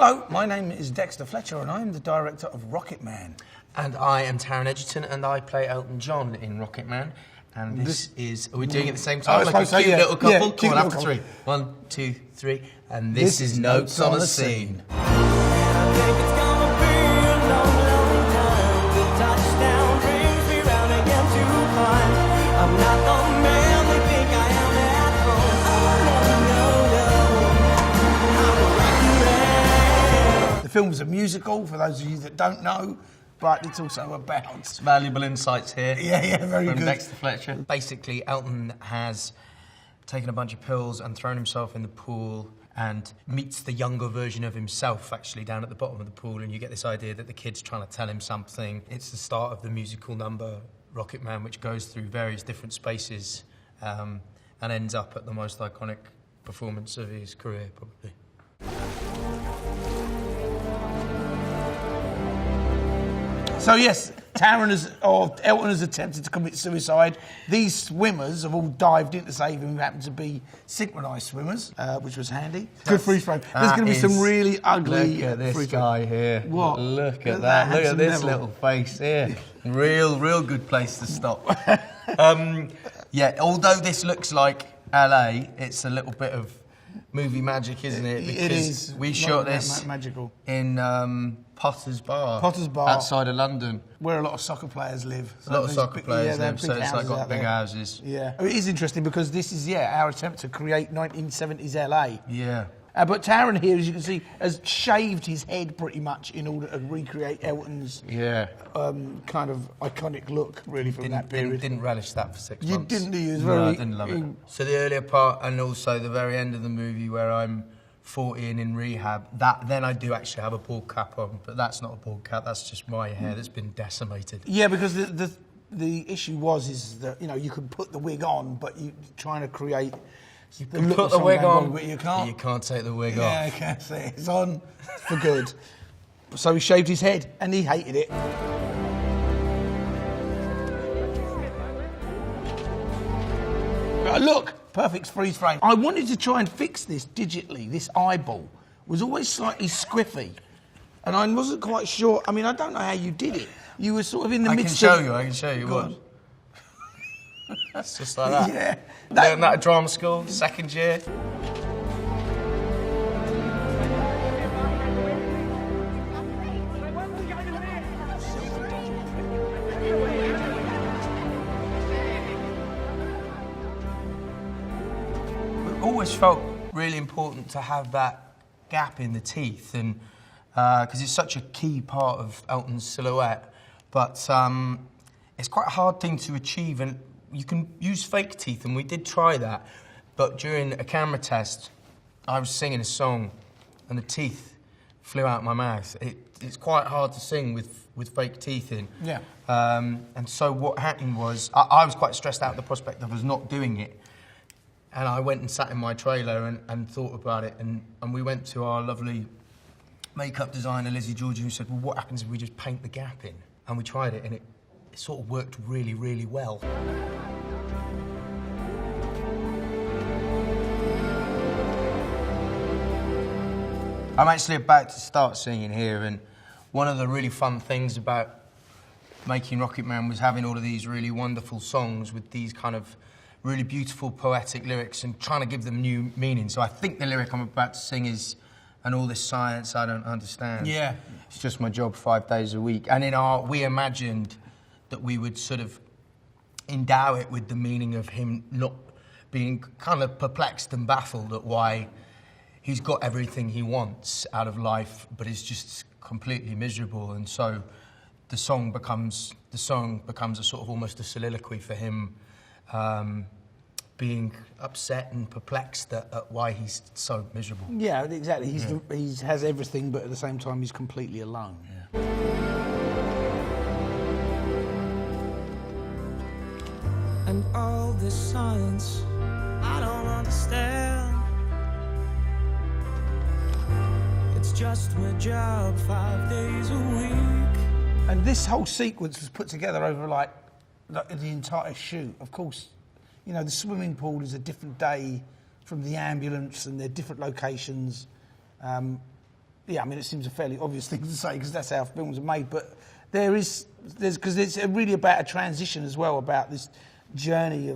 Hello, my name is Dexter Fletcher and I am the director of Rocketman. And I am Taron Egerton and I play Elton John in Rocketman. And this is... Are we doing it at the same time? Like a cute little couple? Yeah, come on, after three. 1, 2, 3. And this is Notes on a Scene. The film's a musical, for those of you that don't know, but it's also about... Valuable insights here. Yeah, very good. From Dexter Fletcher. Basically, Elton has taken a bunch of pills and thrown himself in the pool and meets the younger version of himself, actually, down at the bottom of the pool, and you get this idea that the kid's trying to tell him something. It's the start of the musical number, Rocketman, which goes through various different spaces and ends up at the most iconic performance of his career, probably. So yes, Elton has attempted to commit suicide. These swimmers have all dived in to save him, who happen to be synchronised swimmers, which was handy. Good freeze frame. There's going to be some really ugly... Look at this guy here. What? Look at that. Look at this little face here. Real good place to stop. Yeah, although this looks like LA, it's a little bit of movie magic, isn't it? Because it is. We shot this magical in Potter's Bar. Potter's Bar. Outside of London. Where a lot of soccer players live. So a lot of soccer players live, so it's like got big houses. Yeah. It is interesting because this is, our attempt to create 1970s LA. Yeah. But Taron here, as you can see, has shaved his head pretty much in order to recreate Elton's kind of iconic look, really, from that period. Didn't relish that for 6 months. You didn't, do you? No, I didn't love it. So the earlier part and also the very end of the movie where I'm 40 and in rehab, then I do actually have a bald cap on, but that's not a bald cap, that's just my hair that's been decimated. Yeah, because the issue is that, you could put the wig on, but you're trying to create... You can put the wig on, but you can't. You can't take the wig off. Yeah, I can't say it. It's on for good. So he shaved his head, and he hated it. Look, perfect freeze frame. I wanted to try and fix this digitally. This eyeball was always slightly squiffy, and I wasn't quite sure. I mean, I don't know how you did it. You were sort of in the midst of... I can show you what. It's just like that. Yeah. Learned that at drama school, second year. It always felt really important to have that gap in the teeth, and because it's such a key part of Elton's silhouette, but it's quite a hard thing to achieve, and you can use fake teeth, and we did try that, but during a camera test, I was singing a song, and the teeth flew out my mouth. It's quite hard to sing with fake teeth in. Yeah. And so what happened was, I was quite stressed out at the prospect of us not doing it, and I went and sat in my trailer and thought about it, and we went to our lovely makeup designer, Lizzie Georgie, who said, well, what happens if we just paint the gap in? And we tried it, and it sort of worked really, really well. I'm actually about to start singing here, and one of the really fun things about making Rocketman was having all of these really wonderful songs with these kind of really beautiful poetic lyrics and trying to give them new meaning. So I think the lyric I'm about to sing is, and all this science I don't understand. Yeah. It's just my job 5 days a week. And in art, we imagined that we would sort of endow it with the meaning of him not being kind of perplexed and baffled at why he's got everything he wants out of life, but is just completely miserable. And so the song becomes a sort of almost a soliloquy for him, being upset and perplexed at why he's so miserable. Yeah, exactly. He has everything, but at the same time, he's completely alone. Yeah. And all this science, I don't understand. It's just my job 5 days a week. And this whole sequence was put together over like the entire shoot. Of course, the swimming pool is a different day from the ambulance, and they're different locations. yeah, I mean, it seems a fairly obvious thing to say because that's how films are made, but there's because it's really about a transition as well, about this journey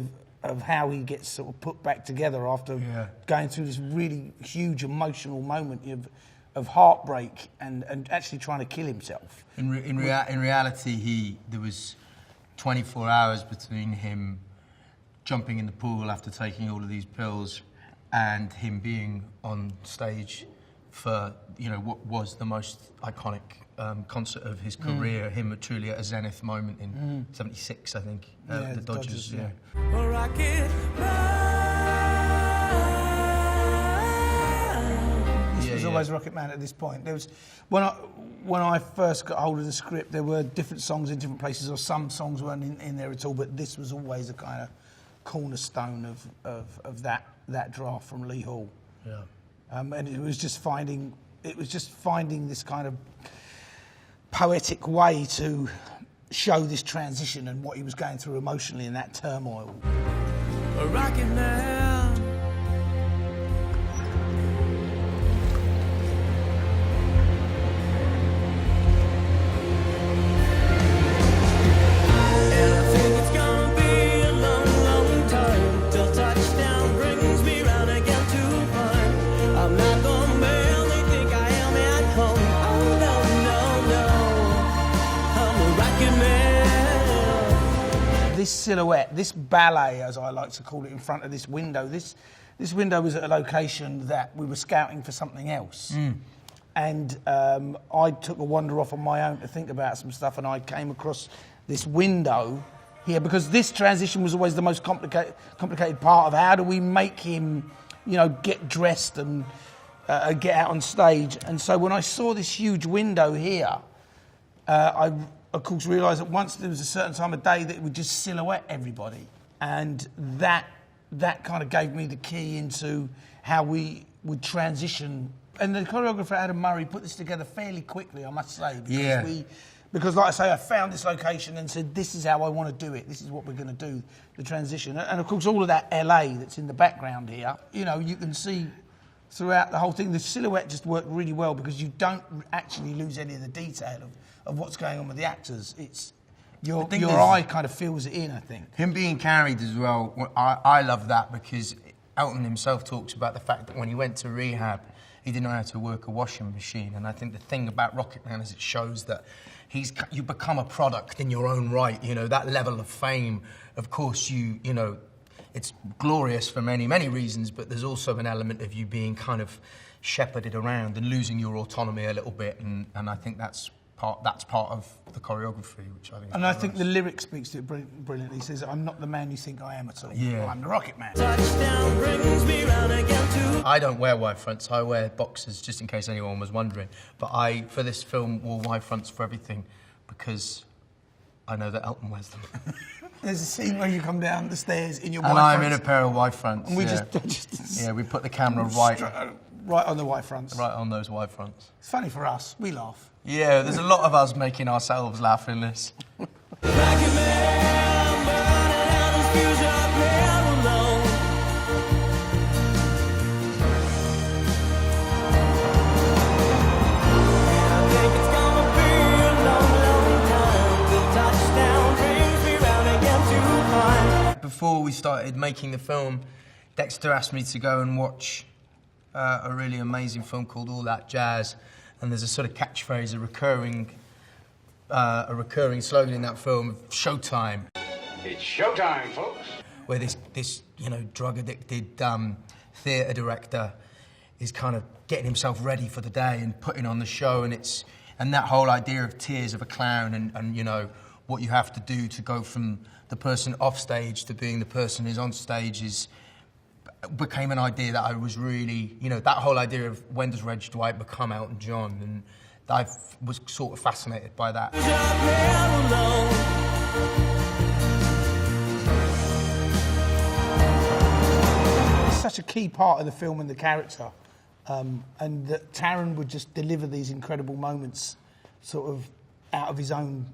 of how he gets sort of put back together after going through this really huge emotional moment of heartbreak and actually trying to kill himself. In reality, there was 24 hours between him jumping in the pool after taking all of these pills and him being on stage for, you know, what was the most iconic concert of his career, him truly at a zenith moment in 76, I think, the Dodgers. Yeah. This was always Rocketman at this point. There was when I first got hold of the script, there were different songs in different places, or some songs weren't in there at all. But this was always a kind of cornerstone of that draft from Lee Hall. Yeah. And it was just finding this kind of poetic way to show this transition and what he was going through emotionally in that turmoil. A Rocketman. This silhouette, this ballet, as I like to call it, in front of this window. This window was at a location that we were scouting for something else, and I took a wander off on my own to think about some stuff, and I came across this window here because this transition was always the most complicated part of how do we make him, you know, get dressed and get out on stage. And so when I saw this huge window here, I of course realised that once there was a certain time of day that it would just silhouette everybody, and that kind of gave me the key into how we would transition. And the choreographer Adam Murray put this together fairly quickly, I must say, because like I say, I found this location and said, this is how I want to do it, this is what we're going to do, the transition. And of course all of that LA that's in the background here, you know, you can see throughout the whole thing, the silhouette just worked really well because you don't actually lose any of the detail of what's going on with the actors. It's your eye kind of fills it in, I think. Him being carried as well, I love that because Elton himself talks about the fact that when he went to rehab, he didn't know how to work a washing machine. And I think the thing about Rocketman is it shows that you become a product in your own right. You know, that level of fame, of course, you know, it's glorious for many, many reasons, but there's also an element of you being kind of shepherded around and losing your autonomy a little bit. And I think that's part of the choreography, which I think. And I think the lyric speaks to it brilliantly. He says, "I'm not the man you think I am at all. Yeah. I'm the Rocketman." Touchdown brings me round again to. I don't wear wide fronts. I wear boxers, just in case anyone was wondering. But I, for this film, wore wide fronts for everything because I know that Elton wears them. There's a scene where you come down the stairs in your and white I'm fronts. in a pair of wide fronts. And we yeah, we put the camera right on the white fronts. Right on those wide fronts. It's funny for us. We laugh. Yeah, there's a lot of us making ourselves laugh in this. Before we started making the film, Dexter asked me to go and watch a really amazing film called All That Jazz. And there's a sort of catchphrase, a recurring slogan in that film, "Showtime." It's showtime, folks. Where this you know, drug-addicted theatre director is kind of getting himself ready for the day and putting on the show, and that whole idea of tears of a clown and you know what you have to do to go from the person off stage to being the person who's on stage became an idea that I was really, you know, that whole idea of when does Reg Dwight become Elton John, and I was sort of fascinated by that. It's such a key part of the film and the character, and that Taron would just deliver these incredible moments sort of out of his own,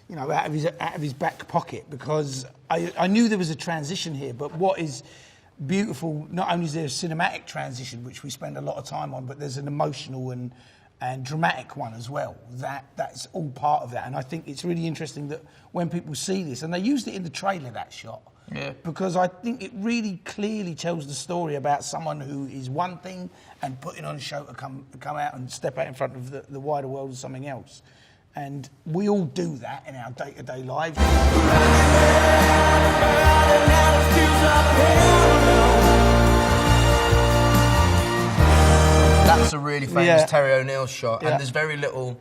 you know, out of his back pocket, because I knew there was a transition here, but what is beautiful. Not only is there a cinematic transition, which we spend a lot of time on, but there's an emotional and dramatic one as well. That's all part of that. And I think it's really interesting that when people see this, and they used it in the trailer, that shot. Yeah. Because I think it really clearly tells the story about someone who is one thing and putting on a show to come out and step out in front of the wider world as something else. And we all do that in our day-to-day lives. That's a really famous Yeah. Terry O'Neill shot, Yeah. and there's very little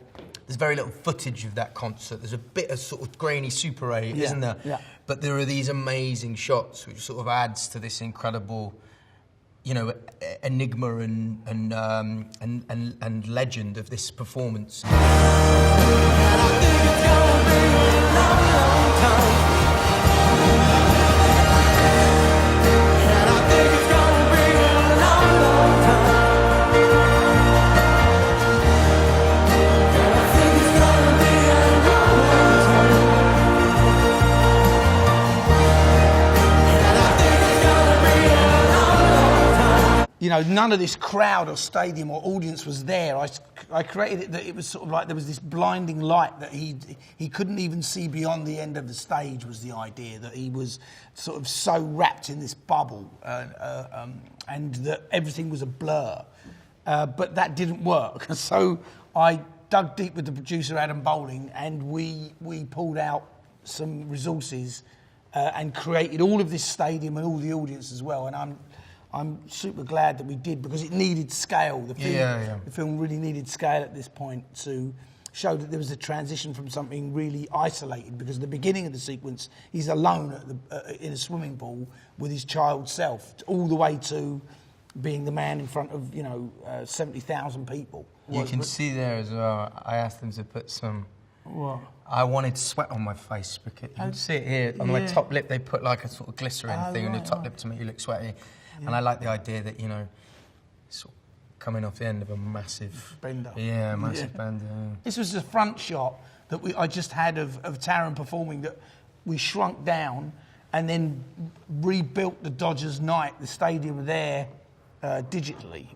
footage of that concert. There's a bit of sort of grainy Super 8, Yeah. isn't there? Yeah. But there are these amazing shots which sort of adds to this incredible, you know, enigma and legend of this performance. You know, none of this crowd or stadium or audience was there. I created it that it was sort of like there was this blinding light that he couldn't even see beyond the end of the stage, was the idea, that he was sort of so wrapped in this bubble and that everything was a blur. But that didn't work. So I dug deep with the producer, Adam Bowling, and we pulled out some resources and created all of this stadium and all the audience as well. And I'm super glad that we did, because it needed scale. The film really needed scale at this point to show that there was a transition from something really isolated, because at the beginning of the sequence, he's alone in a swimming pool with his child self, all the way to being the man in front of, 70,000 people. You can see there as well, I asked them to put some... What? I wanted sweat on my face, because you can see it here on my top lip. They put like a sort of glycerin thing on your top lip to make you look sweaty. Yeah. And I like the idea that, sort of coming off the end of a massive bender. Yeah, massive bender. Yeah. This was the front shot that I just had of Taron performing, that we shrunk down and then rebuilt the Dodgers night, the stadium there, digitally.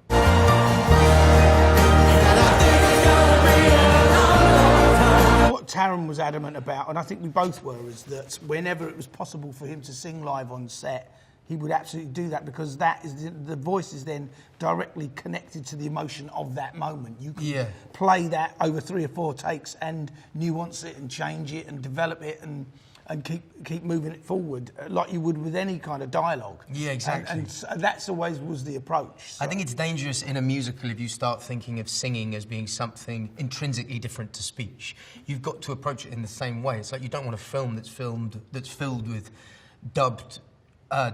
What Taron was adamant about, and I think we both were, is that whenever it was possible for him to sing live on set, he would absolutely do that, because that is the voice is then directly connected to the emotion of that moment. You can play that over 3 or 4 takes and nuance it and change it and develop it and keep moving it forward like you would with any kind of dialogue. Yeah, exactly. And that's always was the approach. So. I think it's dangerous in a musical if you start thinking of singing as being something intrinsically different to speech. You've got to approach it in the same way. It's like you don't want a film that's filled with dubbed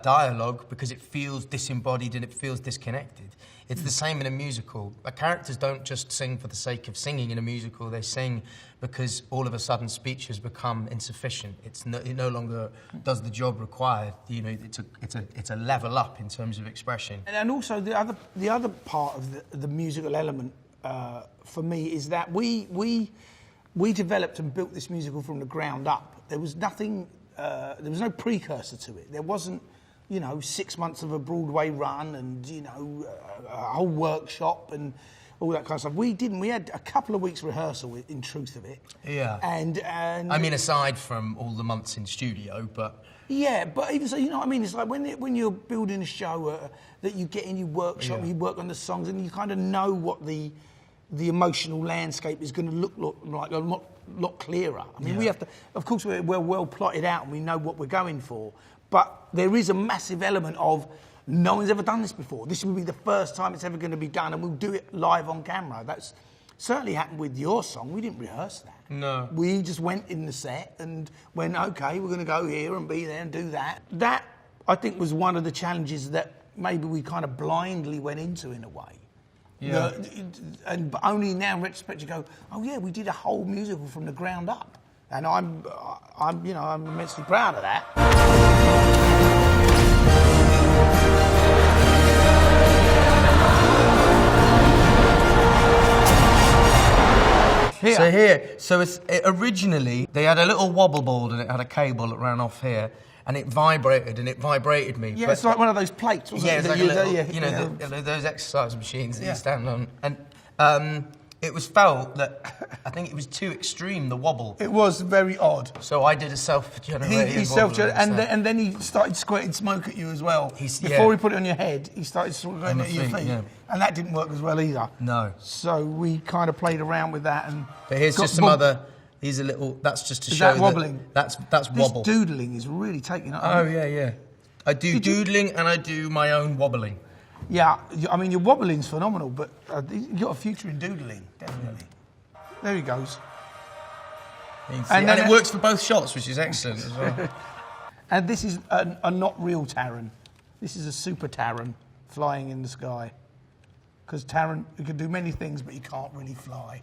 dialogue, because it feels disembodied and it feels disconnected. It's the same in a musical. Characters don't just sing for the sake of singing in a musical. They sing because all of a sudden speech has become insufficient. It no longer does the job required. It's a level up in terms of expression. And also the other part of the musical element for me is that we developed and built this musical from the ground up. There was nothing. There was no precursor to it. There wasn't, 6 months of a Broadway run and, a whole workshop and all that kind of stuff. We didn't. We had a couple of weeks rehearsal, in truth of it. Yeah. And I mean, aside from all the months in studio, but... Yeah, but even so, you know what I mean? It's like when you're building a show that you get in, you workshop, you work on the songs, and you kind of know what the emotional landscape is going to look like a lot clearer. I mean, we have to, of course, we're well plotted out and we know what we're going for, but there is a massive element of no one's ever done this before. This will be the first time it's ever going to be done, and we'll do it live on camera. That's certainly happened with your song. We didn't rehearse that. No. We just went in the set and went, okay, we're going to go here and be there and do that. That, I think, was one of the challenges that maybe we kind of blindly went into in a way. Yeah. But only now in retrospect you go, oh yeah, we did a whole musical from the ground up. And I'm immensely proud of that. So it's originally they had a little wobble board and it had a cable that ran off here, and it vibrated me. Yeah, but, it's like one of those plates, wasn't yeah, it? it's like Yeah, those exercise machines that Yeah. you stand on. And it was felt that I think it was too extreme, the wobble. It was very odd. So I did a self-generated He wobble self-generated, instead. and then he started squirting smoke at you as well. Yeah. Before he put it on your head, he started squirting my at your feet, feet, yeah. and that didn't work as well either. No. So we kind of played around with that, and But here's got just some wob- other. These are little. That's just to Is show that wobbling? That's This wobble. doodling is really taking it. Oh yeah. I do doodling and I do my own wobbling. Yeah, I mean your wobbling's phenomenal, but you got a future in doodling, definitely. There he goes. And it works for both shots, which is excellent as well. And this is a not real Taron. This is a super Taron flying in the sky. Because Taron, he can do many things, but he can't really fly.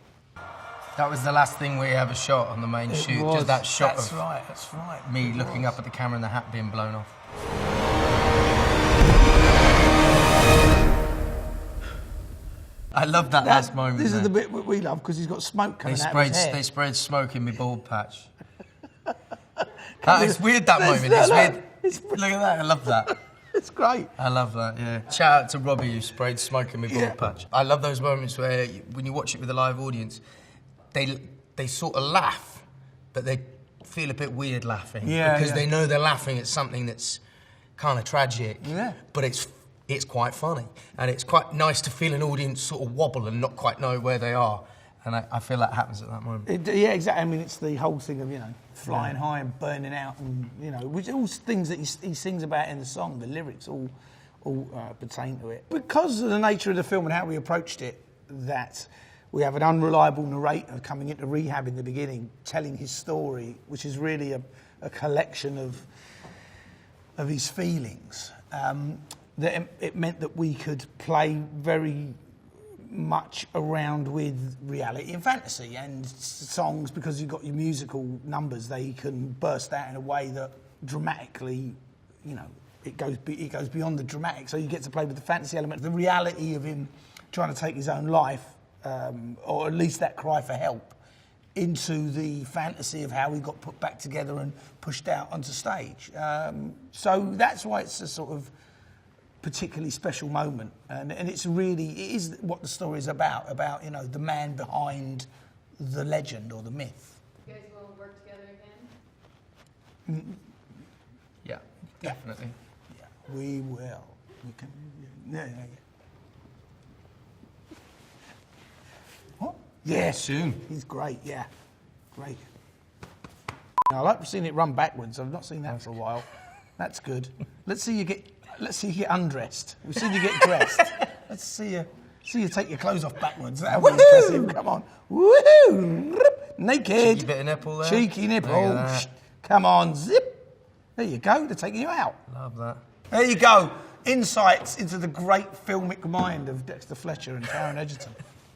That was the last thing we ever shot on the main shoot. was. Just that shot That's of right, that's right. me It looking was. up at the camera and the hat being blown off. I love that last moment. This is there. the bit we love because he's got smoke coming out of his hair. They sprayed smoke in my bald patch. It's weird, that There's- moment. It's no, weird. it's- Look at that. I love that. It's great. I love that, yeah. Shout out to Robbie who sprayed smoke in my bald Yeah. patch. I love those moments where, when you watch it with a live audience, they sort of laugh, but they feel a bit weird laughing. Yeah, because yeah. they know they're laughing at something that's kind of tragic. Yeah. But it's quite funny. And it's quite nice to feel an audience sort of wobble and not quite know where they are. And I feel that happens at that moment. Yeah, exactly. I mean, it's the whole thing of, flying high and burning out and, which are all things that he sings about in the song. The lyrics all pertain to it. Because of the nature of the film and how we approached it, that we have an unreliable narrator coming into rehab in the beginning, telling his story, which is really a collection of his feelings. That it meant that we could play very much around with reality and fantasy and songs, because you've got your musical numbers, they can burst out in a way that dramatically, it goes beyond the dramatic, so you get to play with the fantasy element, the reality of him trying to take his own life, or at least that cry for help, into the fantasy of how he got put back together and pushed out onto stage. So that's why it's a sort of particularly special moment, and it is what the story is about the man behind the legend or the myth. You guys will work together again? Yeah, definitely. Yeah, we will. We can. Yeah. What? Yeah, Soon. He's great. Yeah, great. I like seeing it run backwards. I've not seen that for a while. That's good. Let's see you get undressed. We've seen you get dressed. Let's see you take your clothes off backwards. That'll be impressive. Come on. Woohoo! Naked. Cheeky bit of nipple there. Cheeky nipple. Look at that. Come on, zip. There you go. They're taking you out. Love that. There you go. Insights into the great filmic mind of Dexter Fletcher and Taron Egerton.